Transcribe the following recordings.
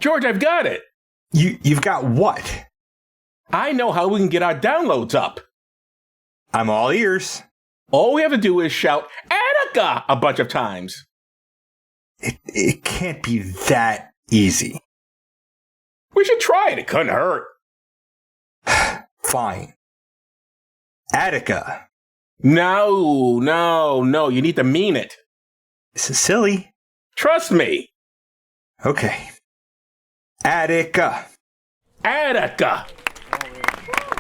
George, I've got it. You've got what? I know how we can get our downloads up. I'm all ears. All we have to do is shout Attica a bunch of times. It can't be that easy. We should try it. It couldn't hurt. Fine. Attica. No. You need to mean it. This is silly. Trust me. Okay. Attica. Attica.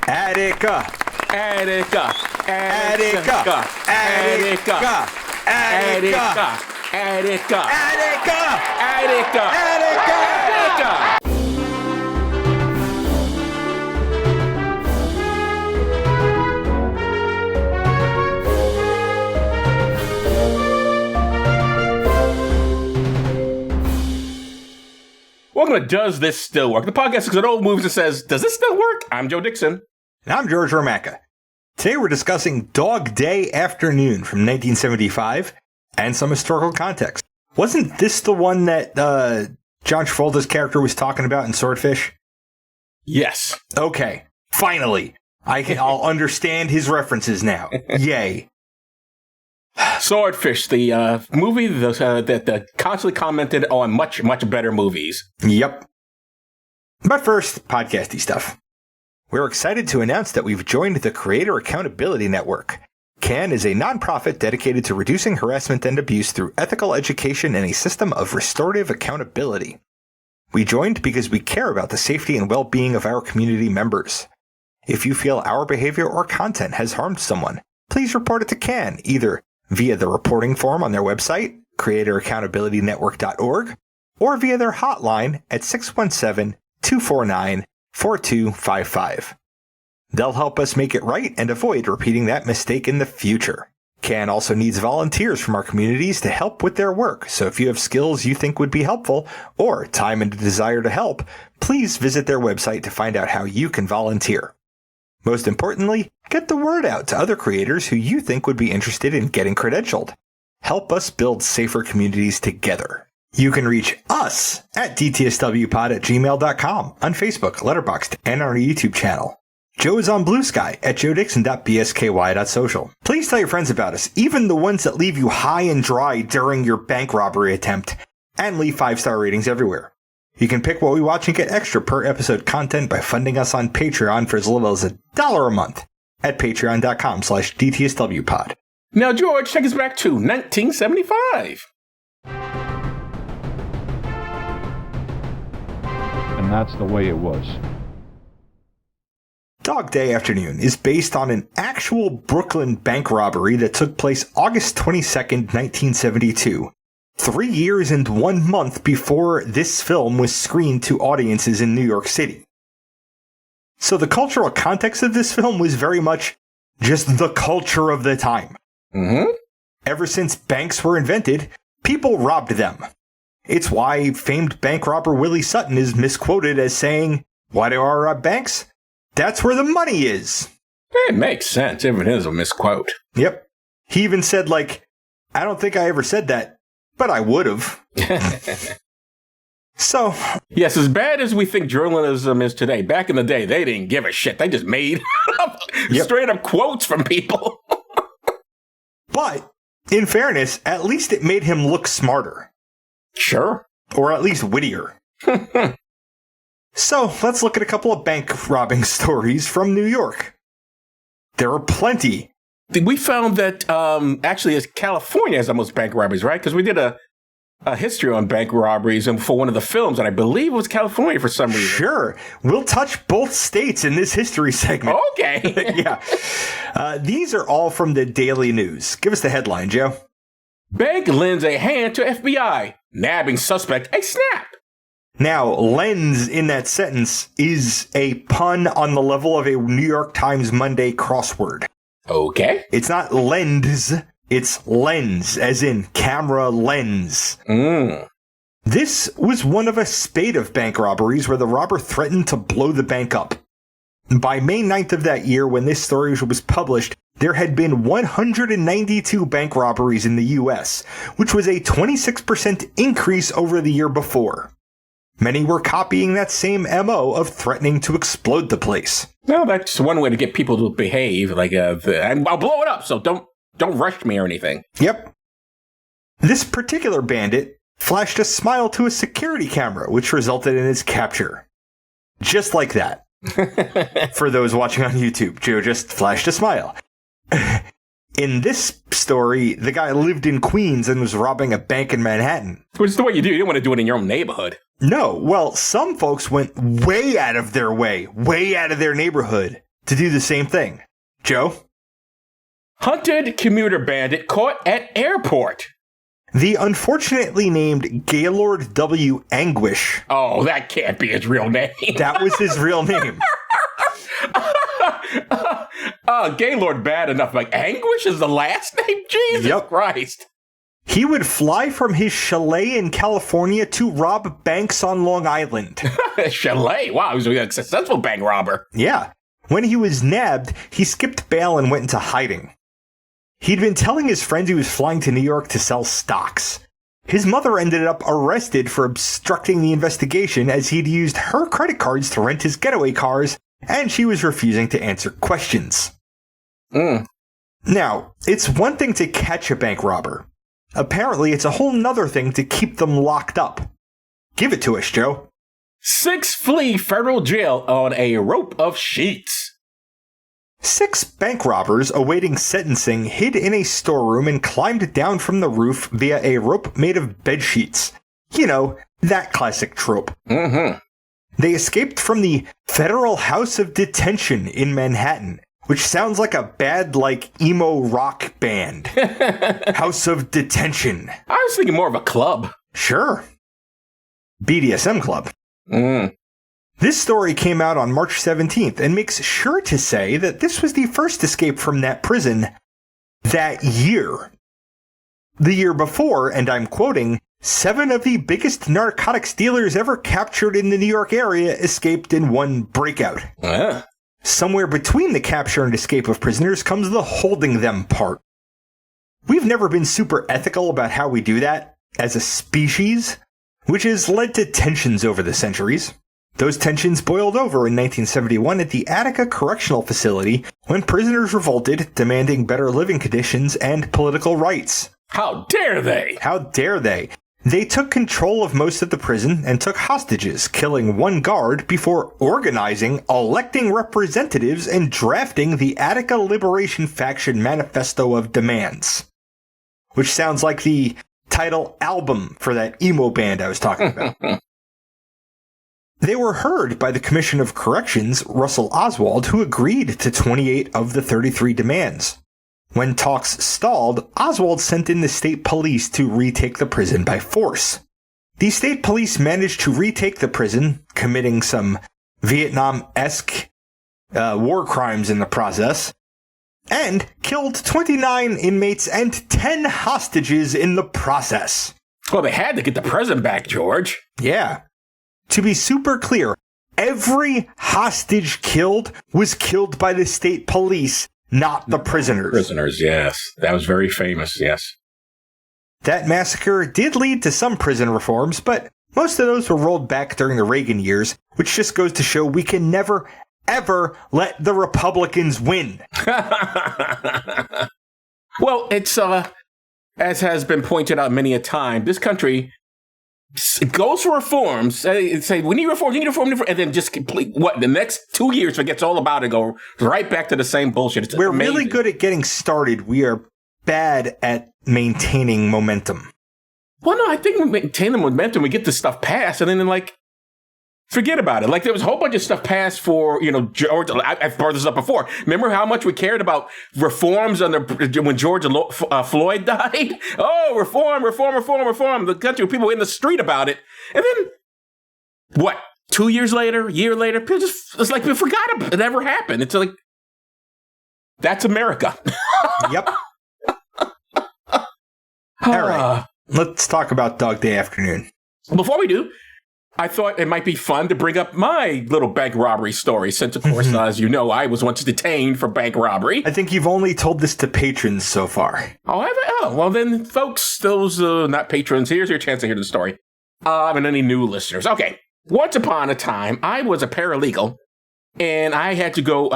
Attica. Attica. Attica. Attica. Attica. Attica. Attica. Attica. Attica. Welcome to Does This Still Work? The podcast looks at old movies and says, does this still work? I'm Joe Dixon. And I'm George Romacka. Today we're discussing Dog Day Afternoon from 1975 and some historical context. Wasn't this the one that John Travolta's character was talking about in Swordfish? Yes. Okay. Finally. I'll understand his references now. Yay. Swordfish, the movie that constantly commented on much, much better movies. Yep. But first, podcasty stuff. We're excited to announce that we've joined the Creator Accountability Network. CAN is a nonprofit dedicated to reducing harassment and abuse through ethical education and a system of restorative accountability. We joined because we care about the safety and well-being of our community members. If you feel our behavior or content has harmed someone, please report it to CAN, either via the reporting form on their website, creatoraccountabilitynetwork.org, or via their hotline at 617-249-4255. They'll help us make it right and avoid repeating that mistake in the future. CAN also needs volunteers from our communities to help with their work, so if you have skills you think would be helpful, or time and a desire to help, please visit their website to find out how you can volunteer. Most importantly, get the word out to other creators who you think would be interested in getting credentialed. Help us build safer communities together. You can reach us at dtswpod@gmail.com, on Facebook, Letterboxd, and our YouTube channel. Joe is on Blue Sky at joedixon.bsky.social. Please tell your friends about us, even the ones that leave you high and dry during your bank robbery attempt, and leave 5-star ratings everywhere. You can pick what we watch and get extra per episode content by funding us on Patreon for as little as $1 a month at patreon.com/dtswpod. Now, George, take us back to 1975. And that's the way it was. Dog Day Afternoon is based on an actual Brooklyn bank robbery that took place August 22nd, 1972. 3 years and 1 month before this film was screened to audiences in New York City. So the cultural context of this film was very much just the culture of the time. Mm-hmm. Ever since banks were invented, people robbed them. It's why famed bank robber Willie Sutton is misquoted as saying, "Why do I rob banks? That's where the money is." It makes sense, if it is a misquote. Yep. He even said, I don't think I ever said that, but I would have. So. Yes, as bad as we think journalism is today, back in the day, they didn't give a shit. They just made straight up quotes from people. But, in fairness, at least it made him look smarter. Sure. Or at least wittier. So, let's look at a couple of bank robbing stories from New York. There are plenty. We found that actually California has the most bank robberies, right? Because we did a history on bank robberies and for one of the films, and I believe it was California for some reason. Sure. We'll touch both states in this history segment. Okay. Yeah. These are all from the Daily News. Give us the headline, Joe. Bank lends a hand to FBI. Nabbing suspect a snap. Now, lens in that sentence is a pun on the level of a New York Times Monday crossword. Okay. It's not lens, it's lens, as in camera lens. This was one of a spate of bank robberies where the robber threatened to blow the bank up. By May 9th of that year, when this story was published, there had been 192 bank robberies in the U.S., which was a 26% increase over the year before. Many were copying that same MO of threatening to explode the place. No, that's one way to get people to behave. Like, and I'll blow it up, so don't rush me or anything. Yep. This particular bandit flashed a smile to a security camera, which resulted in his capture. Just like that. For those watching on YouTube, Joe just flashed a smile. In this story, the guy lived in Queens and was robbing a bank in Manhattan. Which is the way you do. You don't want to do it in your own neighborhood. No, well, some folks went way out of their way, way out of their neighborhood to do the same thing. Joe? Hunted commuter bandit caught at airport. The unfortunately named Gaylord W. Anguish. Oh, that can't be his real name. That was his real name. Gaylord bad enough. Like, Anguish is the last name? Jesus Christ. He would fly from his chalet in California to rob banks on Long Island. Chalet? Wow, he was a successful bank robber. Yeah. When he was nabbed, he skipped bail and went into hiding. He'd been telling his friends he was flying to New York to sell stocks. His mother ended up arrested for obstructing the investigation as he'd used her credit cards to rent his getaway cars, and she was refusing to answer questions. Now, it's one thing to catch a bank robber. Apparently, it's a whole nother thing to keep them locked up. Give it to us, Joe. 6 flee federal jail on a rope of sheets. 6 bank robbers awaiting sentencing hid in a storeroom and climbed down from the roof via a rope made of bed sheets. You know, that classic trope. Mm-hmm. They escaped from the Federal House of Detention in Manhattan, which sounds like a bad, emo rock band. House of Detention. I was thinking more of a club. Sure. BDSM club. This story came out on March 17th and makes sure to say that this was the first escape from that prison that year. The year before, and I'm quoting, 7 of the biggest narcotics dealers ever captured in the New York area escaped in one breakout. Somewhere between the capture and escape of prisoners comes the holding them part. We've never been super ethical about how we do that as a species, which has led to tensions over the centuries. Those tensions boiled over in 1971 at the Attica Correctional Facility when prisoners revolted, demanding better living conditions and political rights. How dare they? How dare they? They took control of most of the prison and took hostages, killing 1 guard before organizing, electing representatives, and drafting the Attica Liberation Faction Manifesto of Demands. Which sounds like the title album for that emo band I was talking about. They were heard by the Commission of Corrections, Russell Oswald, who agreed to 28 of the 33 demands. When talks stalled, Oswald sent in the state police to retake the prison by force. The state police managed to retake the prison, committing some Vietnam-esque war crimes in the process, and killed 29 inmates and 10 hostages in the process. Well, they had to get the prison back, George. Yeah. To be super clear, every hostage killed was killed by the state police, not the prisoners. Prisoners, yes. That was very famous, yes. That massacre did lead to some prison reforms, but most of those were rolled back during the Reagan years, which just goes to show we can never, ever let the Republicans win. Well, it's, as has been pointed out many a time, this country goes for reforms, say, we need reform, and then just complete, the next 2 years forgets all about it, go right back to the same bullshit. We're really good at getting started. We are bad at maintaining momentum. Well, no, I think we maintain the momentum, we get this stuff passed, and then, forget about it. There was a whole bunch of stuff passed for, George. I've brought this up before. Remember how much we cared about reforms when George Floyd died? Oh, reform. The country, people were in the street about it. And then, 2 years later, year later, people it's like we forgot it ever happened. It's like, that's America. Yep. All right. Let's talk about Dog Day Afternoon. Before we do, I thought it might be fun to bring up my little bank robbery story, since, of course, as you know, I was once detained for bank robbery. I think you've only told this to patrons so far. Oh, have I? Oh, well then, folks, those not patrons, here's your chance to hear the story. And any new listeners. Okay, once upon a time, I was a paralegal, and I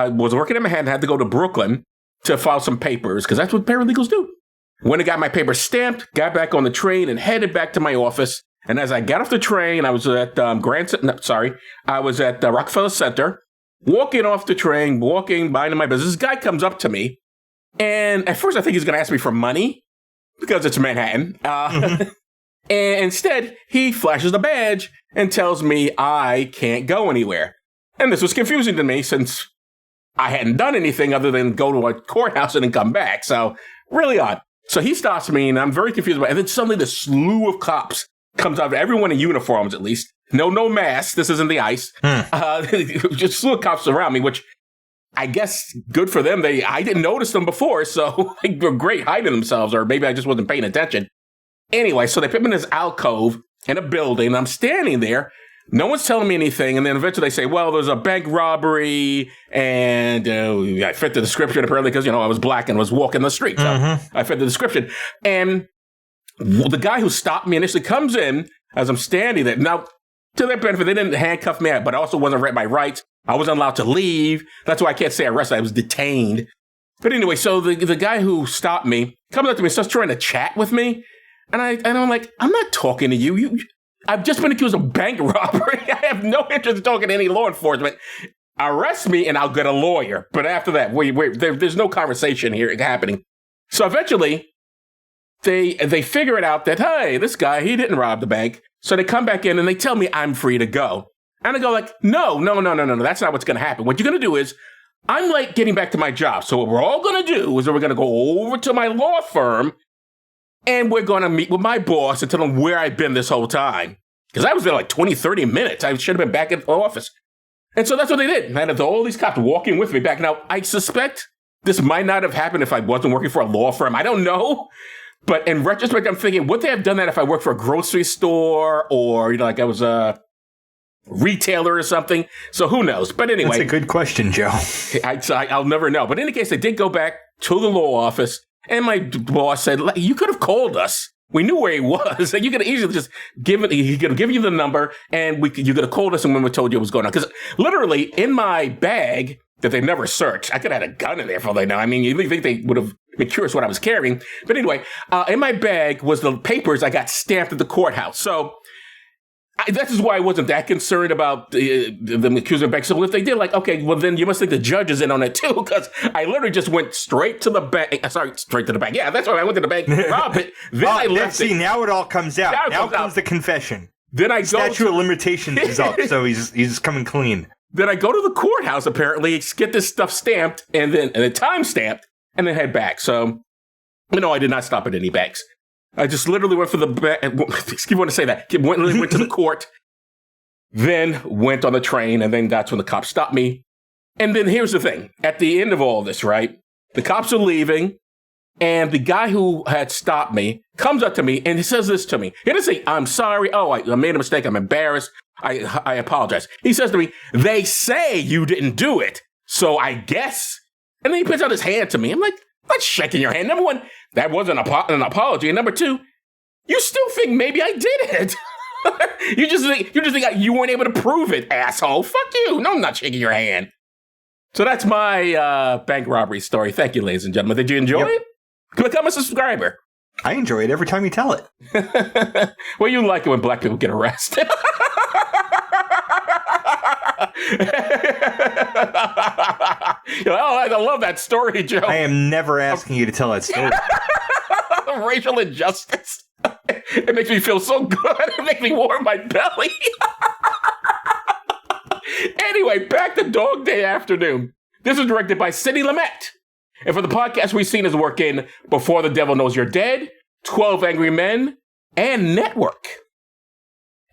was working in Manhattan, had to go to Brooklyn to file some papers, because that's what paralegals do. When I got my papers stamped, got back on the train, and headed back to my office. And as I got off the train, I was at Rockefeller Center, walking off the train, minding my business. This guy comes up to me, and at first I think he's going to ask me for money, because it's Manhattan. And instead, he flashes a badge and tells me I can't go anywhere. And this was confusing to me, since I hadn't done anything other than go to a courthouse and then come back. So, really odd. So he stops me, and I'm very confused about it. And then suddenly the slew of cops comes out, everyone in uniforms at least. No masks. This isn't the ice. Just slew of cops around me, which I guess good for them. I didn't notice them before, so they were great hiding themselves, or maybe I just wasn't paying attention. Anyway, so they put me in this alcove in a building, and I'm standing there. No one's telling me anything, and then eventually they say, well, there's a bank robbery, and I fit the description, apparently, because, I was black and was walking the street, so I fit the description. And the guy who stopped me initially comes in as I'm standing there. Now, to their benefit, they didn't handcuff me, but I also wasn't read my rights. I wasn't allowed to leave. That's why I can't say arrested. I was detained. But anyway, so the guy who stopped me comes up to me and starts trying to chat with me. And I'm like, I'm not talking to you. I've just been accused of bank robbery. I have no interest in talking to any law enforcement. Arrest me and I'll get a lawyer. But after that, there's no conversation here happening. So eventually, they figure it out that, hey, this guy, he didn't rob the bank. So they come back in and they tell me I'm free to go. And I go like, no, that's not what's going to happen. What you're going to do is, I'm late getting back to my job. So what we're all going to do is we're going to go over to my law firm, and we're going to meet with my boss and tell him where I've been this whole time. Because I was there like 20, 30 minutes. I should have been back at the office. And so that's what they did. I had all these cops walking with me back. Now, I suspect this might not have happened if I wasn't working for a law firm. I don't know. But in retrospect, I'm thinking, would they have done that if I worked for a grocery store or, like I was a retailer or something? So who knows? But anyway. That's a good question, Joe. I'll never know. But in any case, they did go back to the law office. And my boss said, you could have called us. We knew where he was. You could have easily just he could have given you the number, and you could have called us and when we told you what was going on. Because literally, in my bag that they never searched, I could have had a gun in there for all they know. I mean, you think they would have been curious what I was carrying. But anyway, in my bag was the papers I got stamped at the courthouse. So that is why I wasn't that concerned about them accusing the bank. So if they did, okay, well, then you must think the judge is in on it too, because I literally just went straight to the bank. Straight to the bank. Yeah, that's why I went to the bank, robbed it. Then I left it. See, now it all comes out. Now comes the confession. Then I Statute of limitations is up, so he's coming clean. Then I go to the courthouse, apparently, get this stuff stamped, and then time stamped, and then head back. So, I did not stop at any banks. I just literally went for the bank. Excuse me, I want to say that. Went to the court, then went on the train, and then that's when the cops stopped me. And then here's the thing. At the end of all this, right, the cops are leaving, and the guy who had stopped me comes up to me, and he says this to me. He didn't say, I'm sorry. Oh, I made a mistake. I'm embarrassed. I apologize. He says to me, they say you didn't do it, so I guess. And then he puts out his hand to me. I'm like, I'm not shaking your hand. Number one, that wasn't an apology. And number two, you still think maybe I did it. you just think you weren't able to prove it, asshole. Fuck you. No, I'm not shaking your hand. So that's my bank robbery story. Thank you, ladies and gentlemen. Did you enjoy it? Become a subscriber. I enjoy it every time you tell it. Well, you like it when black people get arrested. I love that story, Joe. I am never asking you to tell that story. Racial injustice. It makes me feel so good. It makes me warm my belly. Anyway, back to Dog Day Afternoon. This was directed by Sidney Lumet. And for the podcast, we've seen his work in Before the Devil Knows You're Dead, 12 Angry Men, and Network.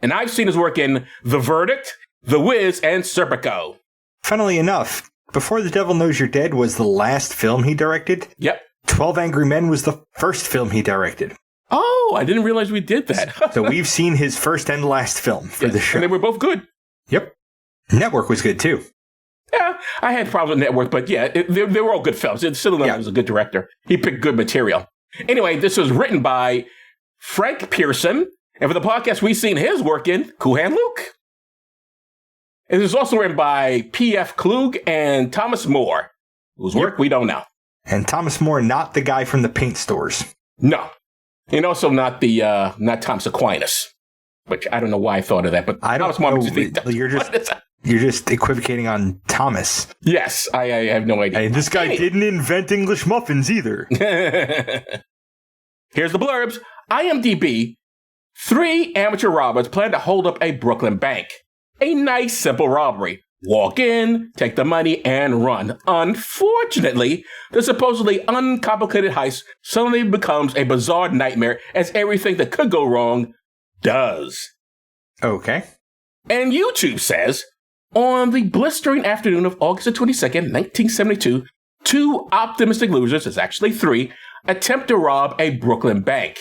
And I've seen his work in The Verdict, The Wiz, and Serpico. Funnily enough, Before the Devil Knows You're Dead was the last film he directed. Yep. 12 Angry Men was the first film he directed. Oh, I didn't realize we did that. So we've seen his first and last film for the show. And they were both good. Yep. Network was good, too. Yeah, I had problems with Network, but yeah, they were all good films. Sidney Lumet was a good director. He picked good material. Anyway, this was written by Frank Pearson. And for the podcast, we've seen his work in Cool Hand Luke. It was also written by P.F. Klug and Thomas More, whose work we don't know. And Thomas More, not the guy from the paint stores. No. And also not Thomas Aquinas, which I don't know why I thought of that, but I don't Thomas More know. makes me think You're just equivocating on Thomas. Yes, I have no idea. And this guy didn't invent English muffins either. Here's the blurbs. IMDb, 3 amateur robbers plan to hold up a Brooklyn bank. A nice, simple robbery. Walk in, take the money, and run. Unfortunately, the supposedly uncomplicated heist suddenly becomes a bizarre nightmare as everything that could go wrong does. Okay. And YouTube says, on the blistering afternoon of August 22nd, 1972, 2 optimistic losers, it's actually 3, attempt to rob a Brooklyn bank.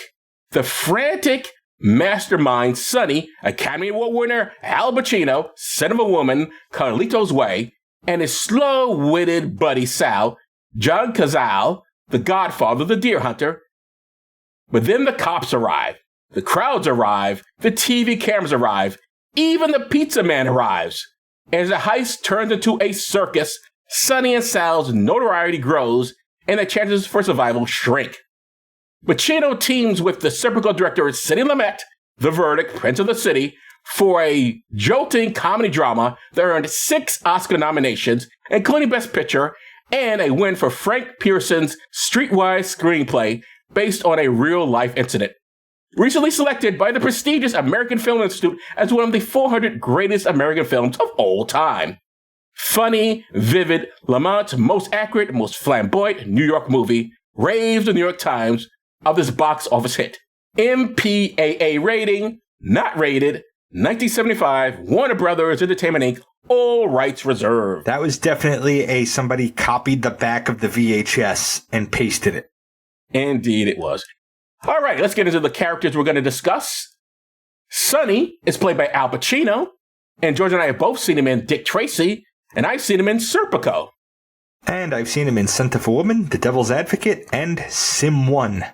The frantic mastermind Sonny, Academy Award winner Al Pacino, son of a woman, Carlito's Way, and his slow-witted buddy Sal, John Cazale, the godfather, the deer hunter. But then the cops arrive, the crowds arrive, the TV cameras arrive, even the pizza man arrives. As the heist turns into a circus, Sonny and Sal's notoriety grows, and the chances for survival shrink. Pacino teams with the Serpico director Sidney Lumet, The Verdict, Prince of the City, for a jolting comedy drama that earned 6 Oscar nominations, including Best Picture, and a win for Frank Pearson's streetwise screenplay based on a real-life incident. Recently selected by the prestigious American Film Institute as one of the 400 greatest American films of all time. Funny, vivid, Lamont's most accurate, most flamboyant New York movie, raves the New York Times of this box office hit. MPAA rating, not rated, 1975, Warner Brothers Entertainment Inc., all rights reserved. That was definitely somebody copied the back of the VHS and pasted it. Indeed it was. All right, let's get into the characters we're going to discuss. Sonny is played by Al Pacino, and George and I have both seen him in Dick Tracy, and I've seen him in Serpico. And I've seen him in Scent of a Woman, The Devil's Advocate, and Sim 1.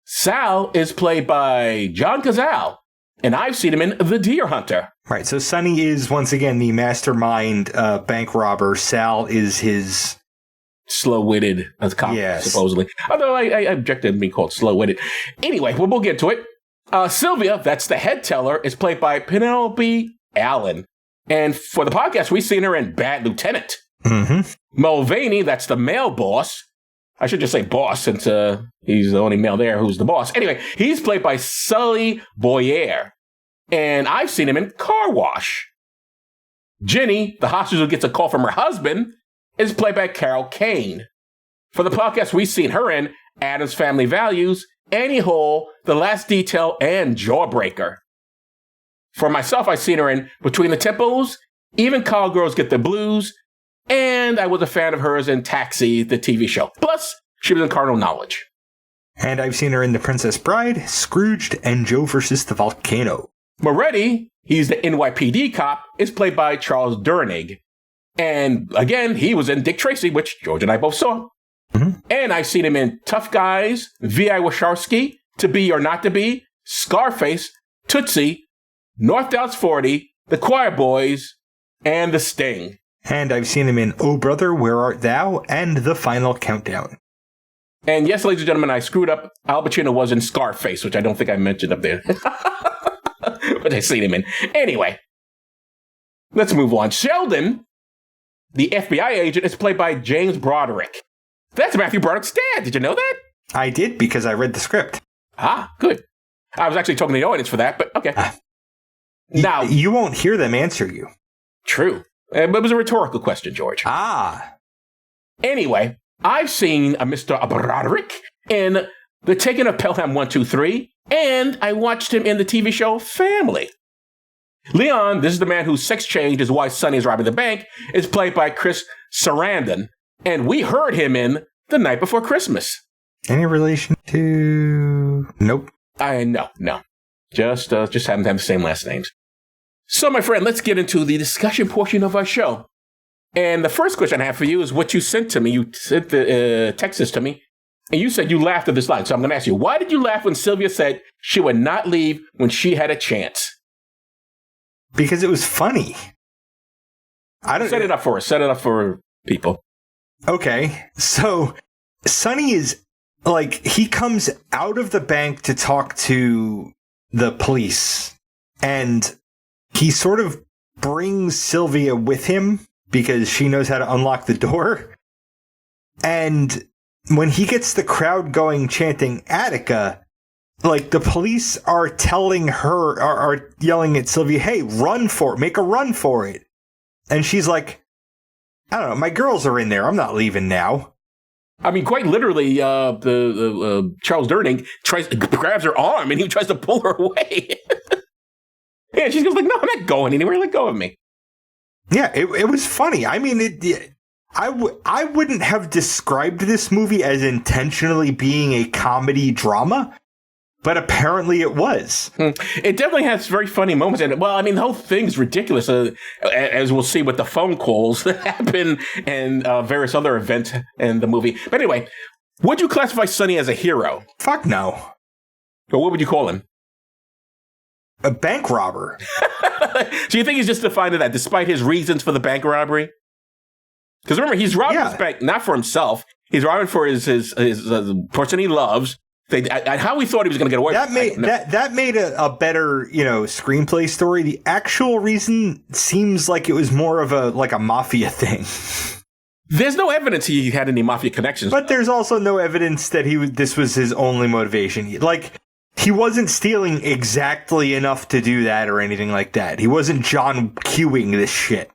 Sal is played by John Cazale, and I've seen him in The Deer Hunter. Right, so Sonny is, once again, the mastermind bank robber. Sal is his... slow-witted as cop, supposedly. Although I object to being called slow-witted. Anyway, we'll get to it. Sylvia, that's the head teller, is played by Penelope Allen. And for the podcast, we've seen her in Bad Lieutenant. Mm-hmm. Mulvaney, that's the male boss. I should just say boss, since he's the only male there who's the boss. Anyway, he's played by Sully Boyer. And I've seen him in Car Wash. Jenny, the hostage who gets a call from her husband, is played by Carol Kane. For the podcast, we've seen her in Addams Family Values, Annie Hall, The Last Detail, and Jawbreaker. For myself, I've seen her in Between the Temples, Even Cowgirls Get the Blues, and I was a fan of hers in Taxi, the TV show. Plus, she was in Carnal Knowledge. And I've seen her in The Princess Bride, Scrooged, and Joe versus the Volcano. Moretti, he's the NYPD cop, is played by Charles Durnig. And again, he was in Dick Tracy, which George and I both saw. Mm-hmm. And I've seen him in Tough Guys, V.I. Warshawski, To Be or Not to Be, Scarface, Tootsie, North Dallas 40, The Choir Boys, and The Sting. And I've seen him in Oh Brother, Where Art Thou? And The Final Countdown. And yes, ladies and gentlemen, I screwed up. Al Pacino was in Scarface, which I don't think I mentioned up there. But I've seen him in. Anyway, let's move on. Sheldon, the FBI agent, is played by James Broderick. That's Matthew Broderick's dad. Did you know that? I did, because I read the script. Ah, good. I was actually talking to the audience for that, but okay. Now, you won't hear them answer you. True. But it was a rhetorical question, George. Ah. Anyway, I've seen a Mr. Broderick in The Taking of Pelham 123, and I watched him in the TV show Family. Leon, this is the man whose sex change is why Sonny is robbing the bank, is played by Chris Sarandon, and we heard him in The Night Before Christmas. Any relation to... Nope. No. Just happen to have the same last names. So, my friend, let's get into the discussion portion of our show. And the first question I have for you is what you sent to me. You sent the text this to me, and you said you laughed at this line. So I'm going to ask you, why did you laugh when Sylvia said she would not leave when she had a chance? Because it was funny. I don't set it up for us. Set it up for people. Okay, so Sonny is like, he comes out of the bank to talk to the police, and he sort of brings Sylvia with him because she knows how to unlock the door. And when he gets the crowd going chanting Attica, like, the police are telling her, are yelling at Sylvia, hey, run for it, make a run for it. And she's like, I don't know, my girls are in there, I'm not leaving now. I mean, quite literally, Charles Durning grabs her arm and he tries to pull her away. Yeah, she goes like, no, I'm not going anywhere, let go of me. Yeah, it was funny. I mean, I wouldn't have described this movie as intentionally being a comedy drama, but apparently it was. It definitely has very funny moments. And, well, I mean, the whole thing's ridiculous, as we'll see with the phone calls that happen and various other events in the movie. But anyway, would you classify Sonny as a hero? Fuck no. Or what would you call him? A bank robber. So you think he's just defined that despite his reasons for the bank robbery? Because remember, he's robbing this bank not for himself. He's robbing for his person he loves. How he thought he was going to get away with it. That made a better, screenplay story. The actual reason seems like it was more of a mafia thing. There's no evidence he had any mafia connections. But there's also no evidence that this was his only motivation. He wasn't stealing exactly enough to do that or anything like that. He wasn't John Qing this shit.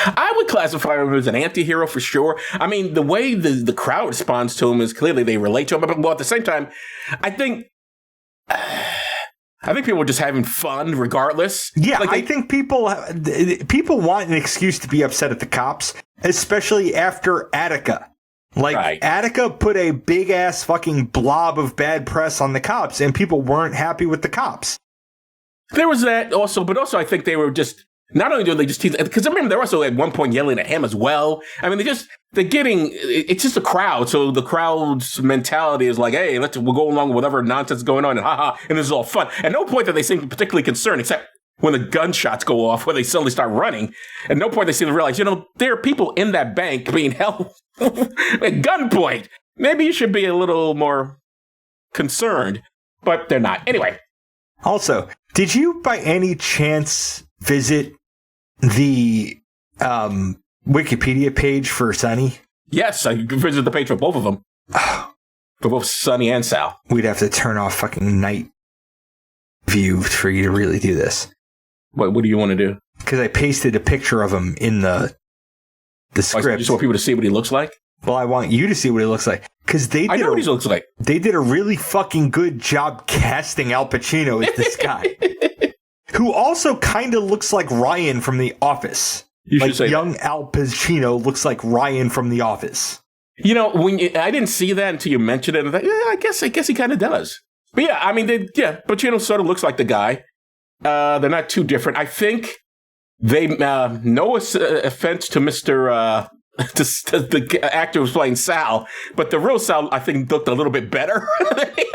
I would classify him as an anti-hero for sure. I mean, the way the crowd responds to him is clearly they relate to him. But at the same time, I think people were just having fun regardless. Yeah, I think people want an excuse to be upset at the cops, especially after Attica. Attica put a big-ass fucking blob of bad press on the cops, and people weren't happy with the cops. There was that also, but also I think they were just, not only do they just tease, because I remember they're also at one point yelling at him as well. I mean, it's just a crowd, so the crowd's mentality is like, hey, we'll go along with whatever nonsense is going on, and haha, and this is all fun. At no point that they seem particularly concerned, except when the gunshots go off, where they suddenly start running. At no point they seem to realize, there are people in that bank being held at gunpoint. Maybe you should be a little more concerned, but they're not. Anyway. Also, did you by any chance visit the Wikipedia page for Sonny? Yes, I visited the page for both of them. For both Sonny and Sal. We'd have to turn off fucking night view for you to really do this. What do you want to do? Because I pasted a picture of him in the script. You just want people to see what he looks like? Well, I want you to see what he looks like. Because I know what he looks like. They did a really fucking good job casting Al Pacino as this guy. Who also kind of looks like Ryan from The Office. You should say young Al Pacino looks like Ryan from The Office. I didn't see that until you mentioned it. And I guess he kind of does. But yeah, I mean, Pacino sort of looks like the guy. They're not too different. I think they, no offense to Mr. To the actor who's playing Sal, but the real Sal, I think, looked a little bit better than him.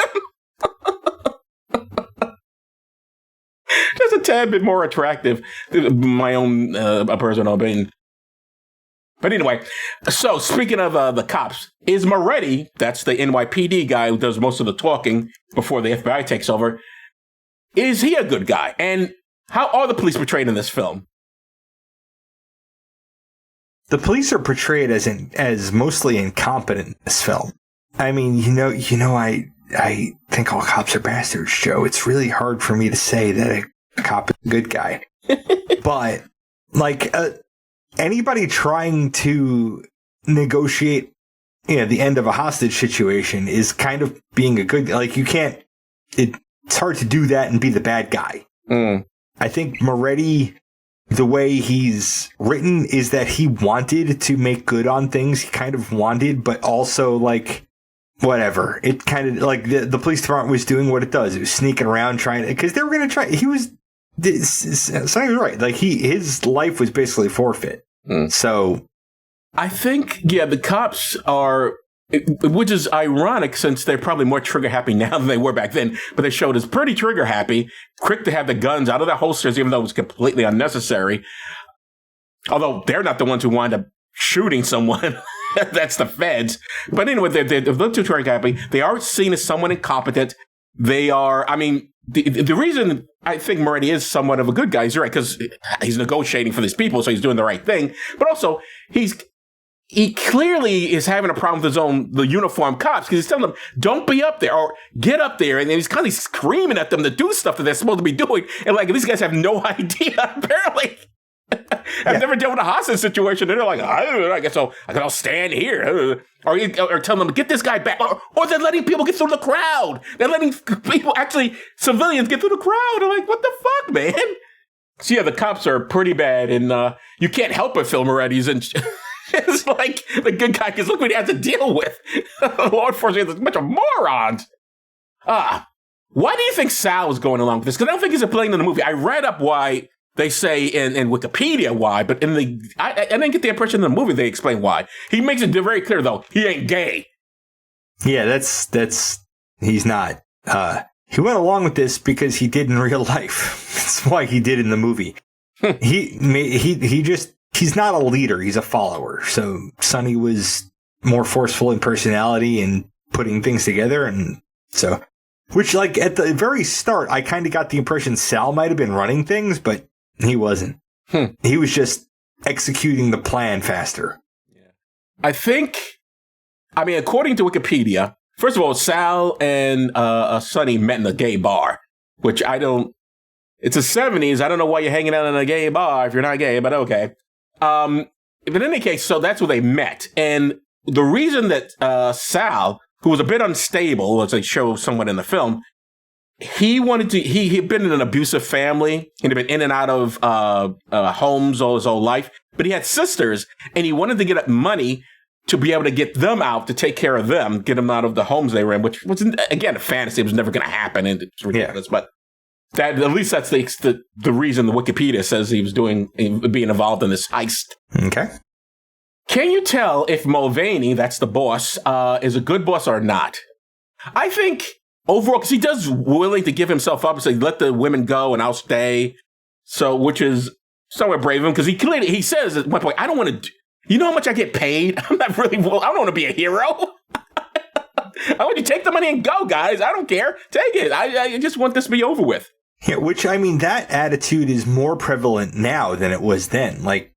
Just a tad bit more attractive, my own personal opinion. But anyway, so speaking of the cops, is Moretti, that's the NYPD guy who does most of the talking before the FBI takes over, is he a good guy? And how are the police portrayed in this film? The police are portrayed as mostly incompetent in this film. I mean, I think all cops are bastards, Joe. It's really hard for me to say that a cop is a good guy. But, anybody trying to negotiate, the end of a hostage situation is kind of being a good, it's hard to do that and be the bad guy. Mm. I think Moretti, the way he's written is that he wanted to make good on things. He kind of wanted, but also whatever. It kind of the police department was doing what it does. It was sneaking around trying to, because they were going to try. Sonny was right. His life was basically forfeit. Mm. So I think, the cops are Which is ironic since they're probably more trigger happy now than they were back then. But they showed us pretty trigger happy, quick to have the guns out of their holsters, even though it was completely unnecessary. Although they're not the ones who wind up shooting someone. That's the feds. But anyway, they're a little too trigger happy. They are seen as someone incompetent. They are, I mean, the reason I think Moretti is somewhat of a good guy is right, because he's negotiating for these people, so he's doing the right thing. But also, he clearly is having a problem with the uniformed cops, because he's telling them, don't be up there, or get up there. And he's kind of screaming at them to do stuff that they're supposed to be doing. And like, these guys have no idea, apparently. I've never dealt with a hostage situation. And they're like, I don't know, I guess I'll stand here. Or tell them, get this guy back. Or they're letting people get through the crowd. They're letting people, actually, civilians get through the crowd. They're like, what the fuck, man? So yeah, the cops are pretty bad. And you can't help but feel Moretti's and it's like the good guy, because look what he has to deal with. Law enforcement is a bunch of morons. Why do you think Sal was going along with this? Because I don't think he's playing in the movie. I read up why they say in Wikipedia why, but I didn't get the impression in the movie they explain why. He makes it very clear, though, he ain't gay. Yeah, he's not. He went along with this because he did in real life. That's why he did in the movie. He's not a leader. He's a follower. So Sonny was more forceful in personality and putting things together. And so, which like at the very start, I kind of got the impression Sal might have been running things, but he wasn't. He was just executing the plan faster. Yeah. I mean, according to Wikipedia, first of all, Sal and Sonny met in a gay bar, which it's the 70s. I don't know why you're hanging out in a gay bar if you're not gay, but okay. But in any case, so that's where they met. And the reason that Sal, who was a bit unstable, as they show somewhat in the film, he'd been in an abusive family. He'd been in and out of homes all his whole life. But he had sisters, and he wanted to get money to be able to get them out, to take care of them, get them out of the homes they were in, which was, again, a fantasy. It was never going to happen, and it's ridiculous. Yeah. But at least that's the reason the Wikipedia says he was being involved in this heist. Okay. Can you tell if Mulvaney, that's the boss, is a good boss or not? I think overall, because he does willing to give himself up and say, let the women go and I'll stay. So, which is somewhat brave of him, because he says at one point, I don't want to, you know how much I get paid? I don't want to be a hero. I want you to take the money and go, guys. I don't care. Take it. I just want this to be over with. Yeah, which, I mean, that attitude is more prevalent now than it was then. Like,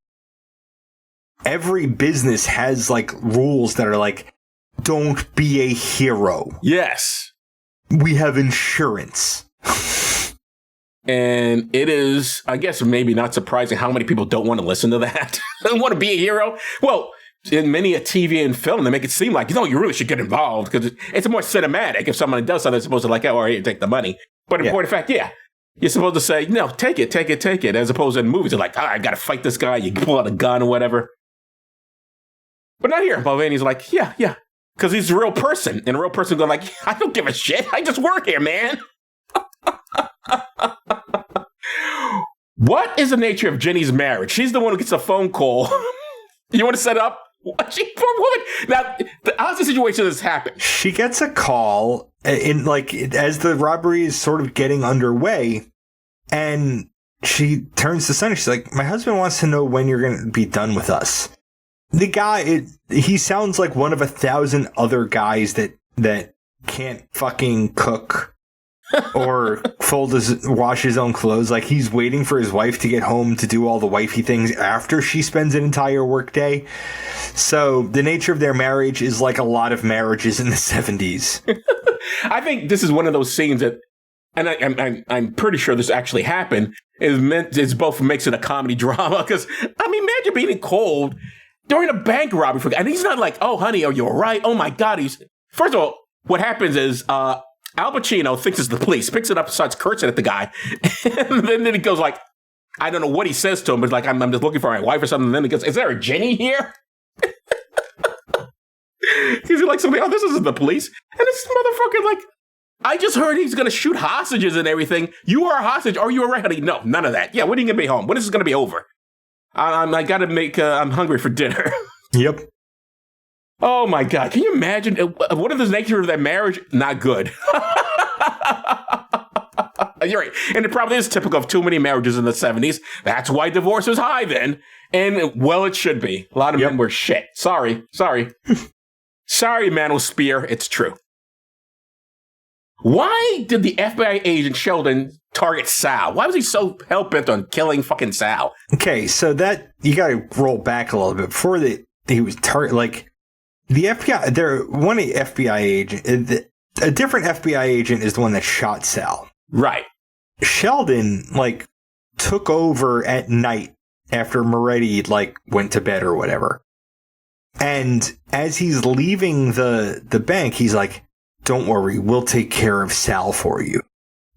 every business has, like, rules that are like, don't be a hero. Yes. We have insurance. And it is, I guess, maybe not surprising how many people don't want to listen to that. They don't want to be a hero. Well, in many a TV and film, they make it seem like, you really should get involved, because it's more cinematic. If someone does something, they're supposed to like, oh, here, take the money. But in point of fact, yeah. You're supposed to say, no, take it. As opposed to in movies, they're like, I got to fight this guy. You pull out a gun or whatever. But not here. Mulvaney's like, yeah. Because he's a real person. And a real person going like, I don't give a shit. I just work here, man. What is the nature of Jenny's marriage? She's the one who gets a phone call. You want to set up? Poor woman. Now, how's the situation that's happened? She gets a call as the robbery is sort of getting underway, and she turns to Sonny. She's like, my husband wants to know when you're going to be done with us. The guy, he sounds like one of 1,000 other guys that can't fucking cook or wash his own clothes. Like, he's waiting for his wife to get home to do all the wifey things after she spends an entire workday. So the nature of their marriage is like a lot of marriages in the 70s. I think this is one of those scenes that, and I'm pretty sure this actually happened, it's both makes it a comedy drama. Because, I mean, imagine being cold during a bank robbery. And he's not like, oh, honey, are you all right? Oh, my God. First of all, what happens is, Al Pacino thinks it's the police, picks it up, starts cursing at the guy, and then he goes like, I don't know what he says to him, but like, I'm just looking for my wife or something, and then he goes, is there a Jenny here? He's like, somebody, oh, this isn't the police. And this motherfucker like, I just heard he's going to shoot hostages and everything. You are a hostage. Are you all right, honey? No, none of that. Yeah, when are you going to be home? When is this going to be over? I got to make, I'm hungry for dinner. Yep. Oh my God. Can you imagine? What if the nature of that marriage? Not good. You're right. And it probably is typical of too many marriages in the 70s. That's why divorce was high then. And, well, it should be. A lot of men were shit. Sorry. Sorry, Manosphere. It's true. Why did the FBI agent Sheldon target Sal? Why was he so hell-bent on killing fucking Sal? Okay, so that, you gotta roll back a little bit. Before he was the FBI, one FBI agent, a different FBI agent is the one that shot Sal. Right. Sheldon, took over at night after Moretti, went to bed or whatever. And as he's leaving the bank, he's like, don't worry, we'll take care of Sal for you.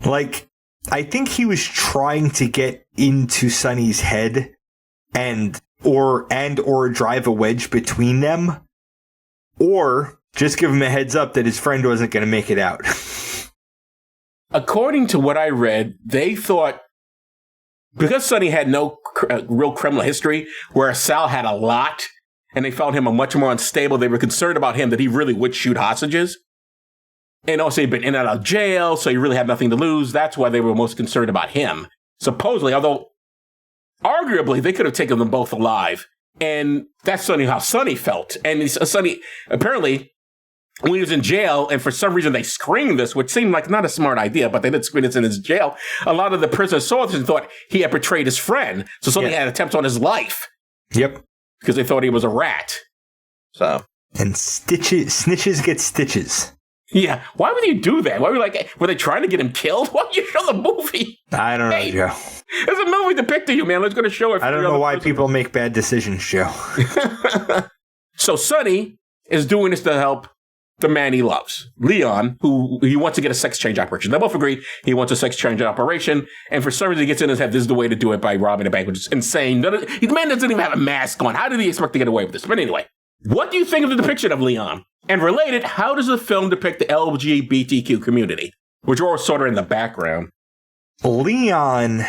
I think he was trying to get into Sonny's head or drive a wedge between them, or just give him a heads up that his friend wasn't going to make it out. According to what I read, they thought, because Sonny had no real criminal history, whereas Sal had a lot, and they found him much more unstable, they were concerned about him that he really would shoot hostages. And also he'd been in and out of jail, so he really had nothing to lose. That's why they were most concerned about him. Supposedly, although arguably they could have taken them both alive. And that's how Sonny felt. And Sonny, apparently, when he was in jail, and for some reason they screened this, which seemed like not a smart idea, but they did screen this in his jail, a lot of the prisoners saw this and thought he had betrayed his friend. So Sonny had attempts on his life. Yep. Because they thought he was a rat. So. And snitches get stitches. Yeah. Why would you do that? Why were they trying to get him killed? Why would you show the movie? I don't know, Joe. There's a movie depicting you, man. Let's go to show it. I don't know why people make bad decisions, Joe. So Sonny is doing this to help the man he loves, Leon, who he wants to get a sex change operation. They both agree he wants a sex change operation, and for some reason he gets in his head, this is the way to do it, by robbing a bank, which is insane. The man doesn't even have a mask on. How did he expect to get away with this? But anyway, what do you think of the depiction of Leon? And related, how does the film depict the LGBTQ community, which are all sort of in the background? Leon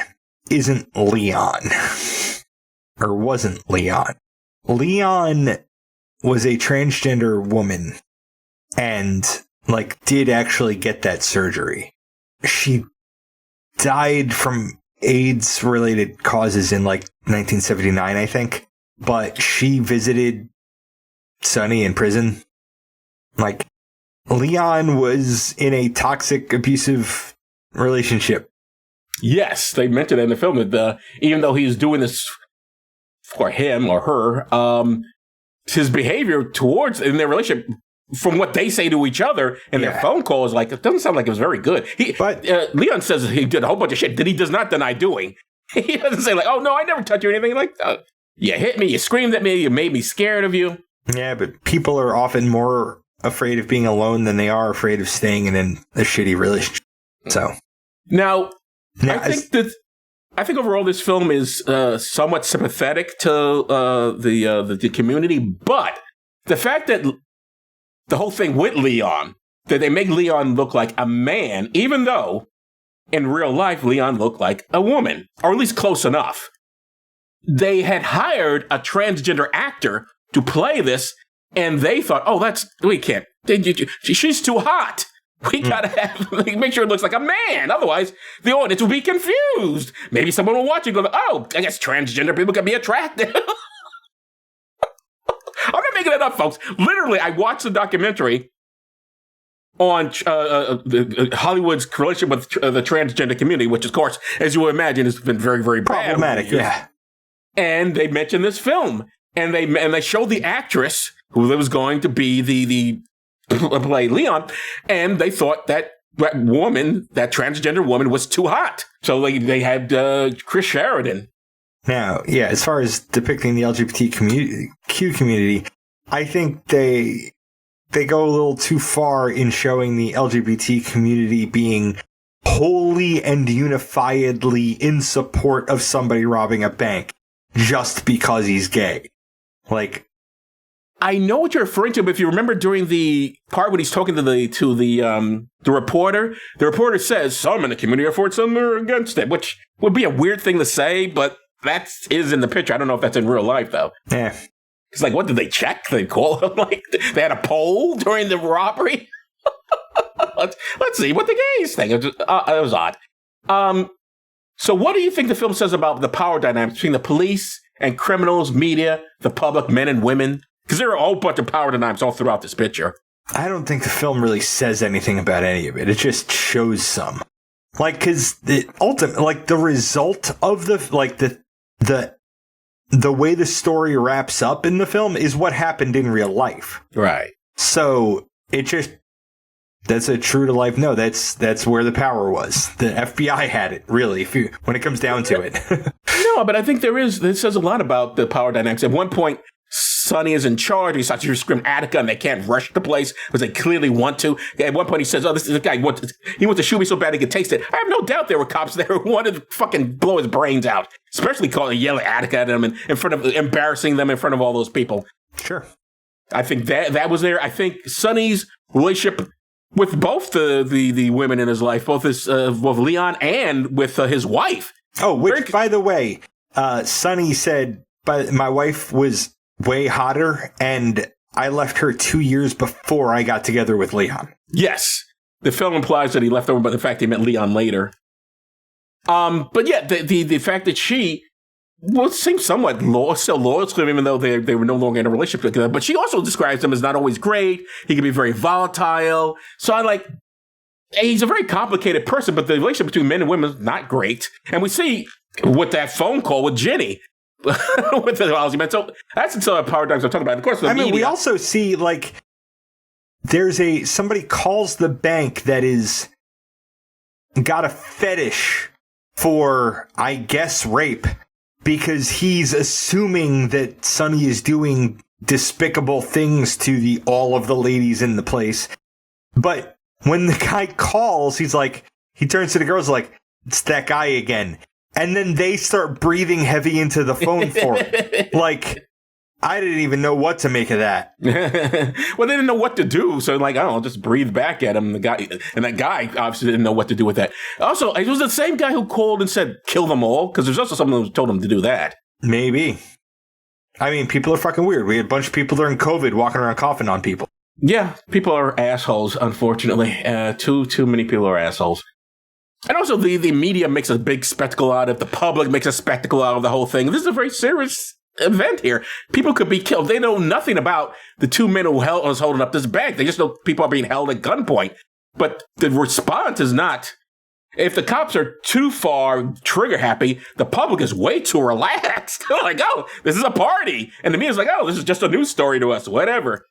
isn't Leon. Or wasn't Leon. Leon was a transgender woman and, did actually get that surgery. She died from AIDS-related causes in, 1979, I think. But she visited Sonny in prison. Leon was in a toxic, abusive relationship. Yes, they mentioned in the film that even though he's doing this for him or her, his behavior towards in their relationship, from what they say to each other in their phone calls, it doesn't sound like it was very good. Leon says he did a whole bunch of shit that he does not deny doing. He doesn't say oh no, I never touched you or anything. You hit me, you screamed at me, you made me scared of you. Yeah, but people are often more afraid of being alone than they are afraid of staying in a shitty relationship. So now I think overall this film is somewhat sympathetic to the community, but the fact that the whole thing with Leon, that they make Leon look like a man, even though in real life Leon looked like a woman, or at least close enough. They had hired a transgender actor to play this, and they thought, we can't. She's too hot. We gotta make sure it looks like a man. Otherwise, the audience will be confused. Maybe someone will watch it and go, I guess transgender people can be attractive. I'm not making it up, folks. Literally, I watched the documentary on Hollywood's relationship with the transgender community, which, of course, as you would imagine, has been very, very problematic. Yeah. And they mentioned this film, and they showed the actress who was going to be the play Leon, and they thought that woman, that transgender woman, was too hot. So they had Chris Sheridan. Now, as far as depicting the LGBTQ community, I think they go a little too far in showing the LGBT community being wholly and unifiedly in support of somebody robbing a bank just because he's gay. I know what you're referring to, but if you remember during the part when he's talking to the reporter, the reporter says some in the community are for it, some are against it, which would be a weird thing to say, but that is in the picture. I don't know if that's in real life, though. Yeah. It's like, what did they check? They call him like they had a poll during the robbery. let's see what the gays think. It was odd. So what do you think the film says about the power dynamics between the police and criminals, media, the public, men and women? Because there are a whole bunch of power dynamics all throughout this picture. I don't think the film really says anything about any of it. It just shows some. Like, because the ultimate, like the result of the way the story wraps up in the film is what happened in real life. Right. So that's a true to life. No, that's where the power was. The FBI had it, really, when it comes down to it. No, but I think this says a lot about the power dynamics. At one point, Sonny is in charge. He starts to scream Attica, and they can't rush the place because they clearly want to. At one point, he says, this is a guy, he wants to shoot me so bad he could taste it. I have no doubt there were cops there who wanted to fucking blow his brains out, especially yelling Attica at him and embarrassing them in front of all those people. Sure. I think that was there. I think Sonny's relationship with both the women in his life, both Leon and with his wife. Oh, which, by the way, Sonny said, my wife was way hotter, and I left her 2 years before I got together with Leon. Yes. The film implies that he left her, but in fact, he met Leon later. But yeah, the fact that she seems somewhat still loyal to him, even though they were no longer in a relationship together. But she also describes him as not always great. He can be very volatile. So he's a very complicated person, but the relationship between men and women is not great. And we see with that phone call with Jenny, with the lousy man. So that's until the power dynamics I'm talking about. Of course, we also see there's somebody calls the bank that is got a fetish for, I guess, rape, because he's assuming that Sonny is doing despicable things to all of the ladies in the place. But when the guy calls, he turns to the girls like, it's that guy again. And then they start breathing heavy into the phone for him. I didn't even know what to make of that. Well, they didn't know what to do. So I don't know, just breathe back at him. That guy obviously didn't know what to do with that. Also, it was the same guy who called and said, kill them all. Because there's also someone who told him to do that. Maybe. I mean, people are fucking weird. We had a bunch of people during COVID walking around coughing on people. Yeah, people are assholes, unfortunately. Too many people are assholes. And also, the media makes a big spectacle out of it. The public makes a spectacle out of the whole thing. This is a very serious event here. People could be killed. They know nothing about the two men who was holding up this bank. They just know people are being held at gunpoint. But the response is not. If the cops are too far trigger happy, the public is way too relaxed. They're like, oh, this is a party. And the media's like, oh, this is just a news story to us. Whatever.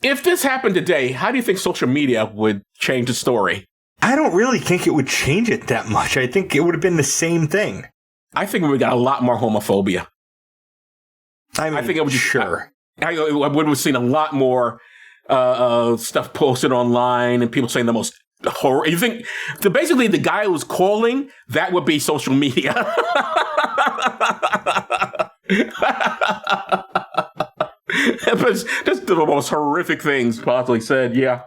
If this happened today, how do you think social media would change the story? I don't really think it would change it that much. I think it would have been the same thing. I think we got a lot more homophobia. I think it would sure. I would have seen a lot more stuff posted online and people saying the most horror. You think basically the guy who was calling, that would be social media. But it's just the most horrific things possibly said. Yeah.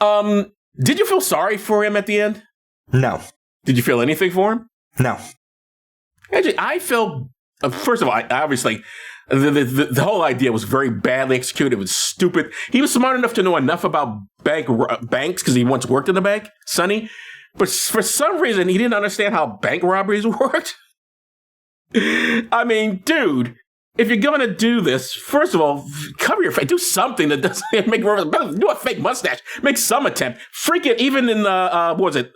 Did you feel sorry for him at the end? No. Did you feel anything for him? No. Actually, I felt, first of all, obviously, the whole idea was very badly executed. It was stupid. He was smart enough to know enough about banks because he once worked in a bank, Sonny. But for some reason, he didn't understand how bank robberies worked. I mean, dude, if you're going to do this, first of all, cover your face. Do something that doesn't make do a fake mustache. Make some attempt. Freak it. Even in what was it?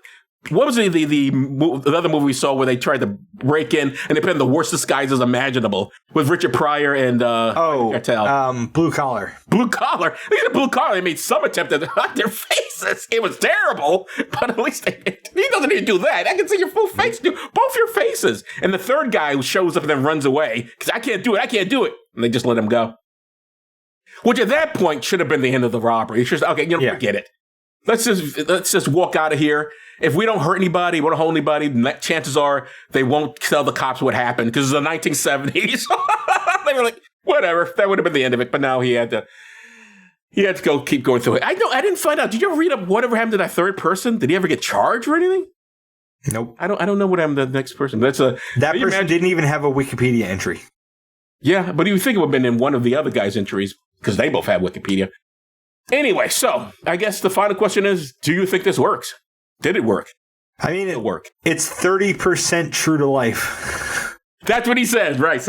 What was the other movie we saw where they tried to break in and they put in the worst disguises imaginable with Richard Pryor and Blue Collar. Blue Collar. Look at Blue Collar. They made some attempt to hide their faces. It was terrible, but at least he doesn't need to do that. I can see your full face, dude. Both your faces. And the third guy who shows up and then runs away because I can't do it. And they just let him go. Which at that point should have been the end of the robbery. It's just forget it. Let's just walk out of here. If we don't hurt anybody, we don't hold anybody, chances are they won't tell the cops what happened because it's the 1970s. They were like, whatever. That would have been the end of it. But now he had to keep going through it. I didn't find out. Did you ever read up whatever happened to that third person? Did he ever get charged or anything? Nope. I don't know what I'm the next person. That person didn't even have a Wikipedia entry. Yeah, but you think it would have been in one of the other guys' entries because they both have Wikipedia. Anyway, so I guess the final question is, do you think this works? Did it work? I mean, it work. It's 30% true to life. That's what he says, right?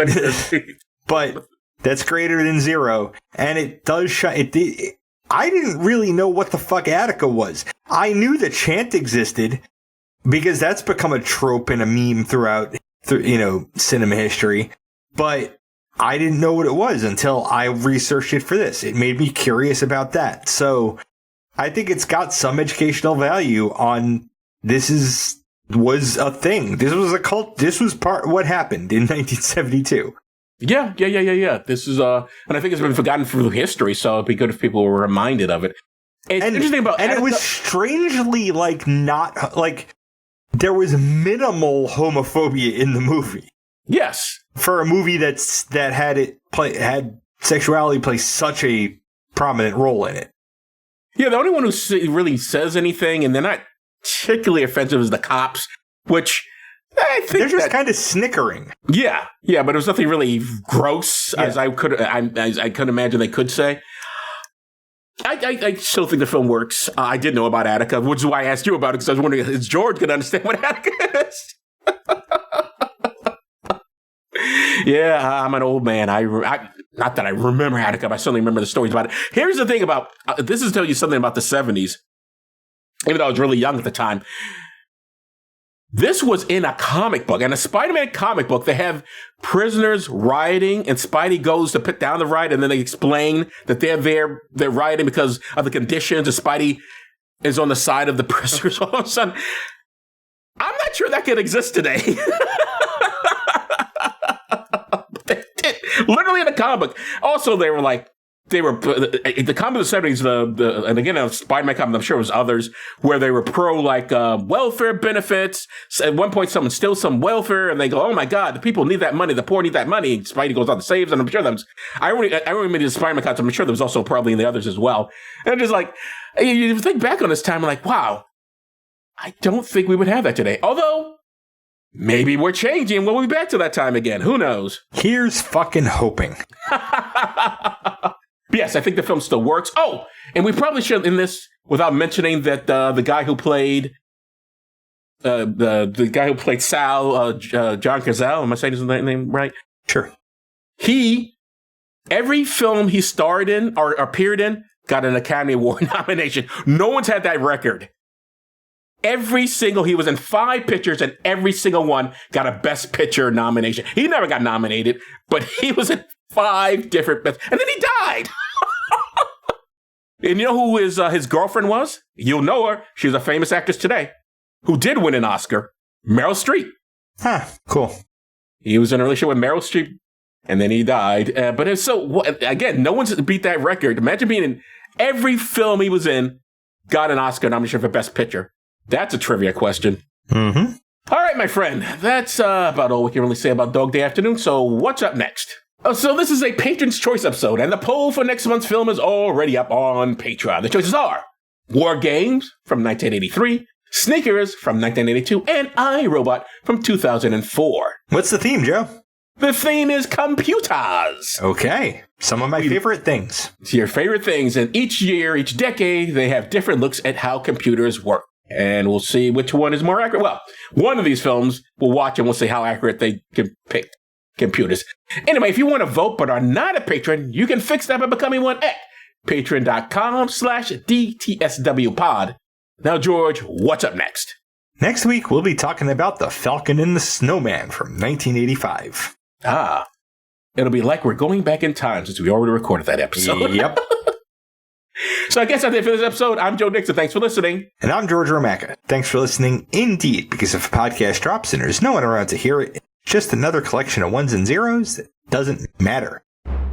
But that's greater than 0. And it does I didn't really know what the fuck Attica was. I knew the chant existed because that's become a trope and a meme throughout, cinema history. But I didn't know what it was until I researched it for this. It made me curious about that. So I think it's got some educational value on was a thing. This was a cult. This was part of what happened in 1972. Yeah. This is, and I think it's been forgotten through history, so it'd be good if people were reminded of it. It's interesting about Attica, it was strangely there was minimal homophobia in the movie. Yes. For a movie that had sexuality play such a prominent role in it. Yeah, the only one who really says anything, and they're not particularly offensive, is the cops, which I think they're just kind of snickering. Yeah, but it was nothing really gross as I could imagine they could say. I still think the film works. I did know about Attica, which is why I asked you about it, because I was wondering, is George going to understand what Attica is? Yeah, I'm an old man. Not that I remember Attica, but I certainly remember the stories about it. Here's the thing about this is to tell you something about the 70s, even though I was really young at the time. This was in a comic book, and a Spider-Man comic book. They have prisoners rioting, and Spidey goes to put down the riot, and then they explain that they're rioting because of the conditions, and Spidey is on the side of the prisoners. All of a sudden, I'm not sure that could exist today. Literally in a comic book. Also, the comic of the 70s, and again, a Spider-Man comic, I'm sure it was others, where they were pro, welfare benefits. So at one point, someone steals some welfare, and they go, oh my God, the people need that money, the poor need that money. And Spidey goes out and saves, and I'm sure that was, I remember the Spider-Man comics, I'm sure there was also probably in the others as well. And just you think back on this time, wow, I don't think we would have that today. Although, maybe we're changing. We'll be back to that time again. Who knows? Here's fucking hoping. Yes, I think the film still works. Oh, and we probably should in this without mentioning that the guy who played the guy who played Sal, John Cazale. Am I saying his name right? Sure. Every film he starred in or appeared in got an Academy Award nomination. No one's had that record. He was in 5 pictures, and every single one got a Best Picture nomination. He never got nominated, but he was in 5 different best, and then he died. And you know who his girlfriend was? You'll know her. She's a famous actress today who did win an Oscar. Meryl Streep. Huh, cool. He was in a relationship with Meryl Streep, and then he died. But it's again, no one's beat that record. Imagine being in every film he was in, got an Oscar nomination for Best Picture. That's a trivia question. Mm-hmm. All right, my friend. That's about all we can really say about Dog Day Afternoon. So what's up next? So this is a Patron's Choice episode, and the poll for next month's film is already up on Patreon. The choices are War Games from 1983, Sneakers from 1982, and iRobot from 2004. What's the theme, Joe? The theme is computers. Okay. Some of my favorite things. It's your favorite things, and each year, each decade, they have different looks at how computers work. And we'll see which one is more accurate. Well, one of these films we'll watch and we'll see how accurate they can pick computers. Anyway, if you want to vote but are not a patron, you can fix that by becoming one at patreon.com/DTSWpod. Now, George, what's up next? Next week, we'll be talking about The Falcon and the Snowman from 1985. It'll be like we're going back in time since we already recorded that episode. Yep. So I guess that's it for this episode. I'm Joe Dixon. Thanks for listening. And I'm George Romaka. Thanks for listening indeed, because if a podcast drops and there's no one around to hear it, it's just another collection of ones and zeros that doesn't matter.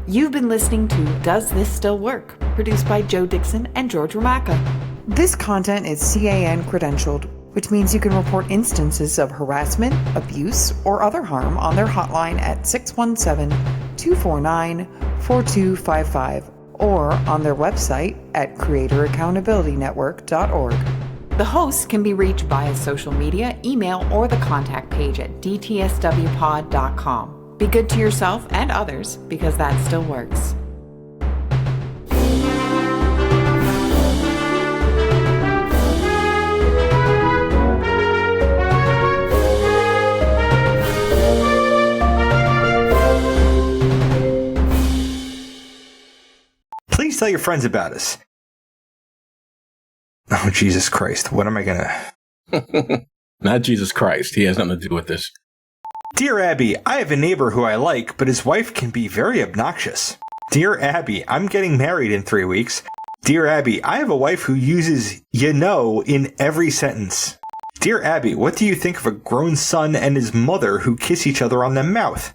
You've been listening to Does This Still Work? Produced by Joe Dixon and George Romaka. This content is CAN credentialed, which means you can report instances of harassment, abuse, or other harm on their hotline at 617-249-4255 or on their website at creatoraccountabilitynetwork.org. The hosts can be reached via social media, email, or the contact page at dtswpod.com. Be good to yourself and others, because that still works. Please tell your friends about us. Oh, Jesus Christ. What am I gonna... Not Jesus Christ. He has nothing to do with this. Dear Abby, I have a neighbor who I like, but his wife can be very obnoxious. Dear Abby, I'm getting married in 3 weeks. Dear Abby, I have a wife who uses "you know" in every sentence. Dear Abby, what do you think of a grown son and his mother who kiss each other on the mouth?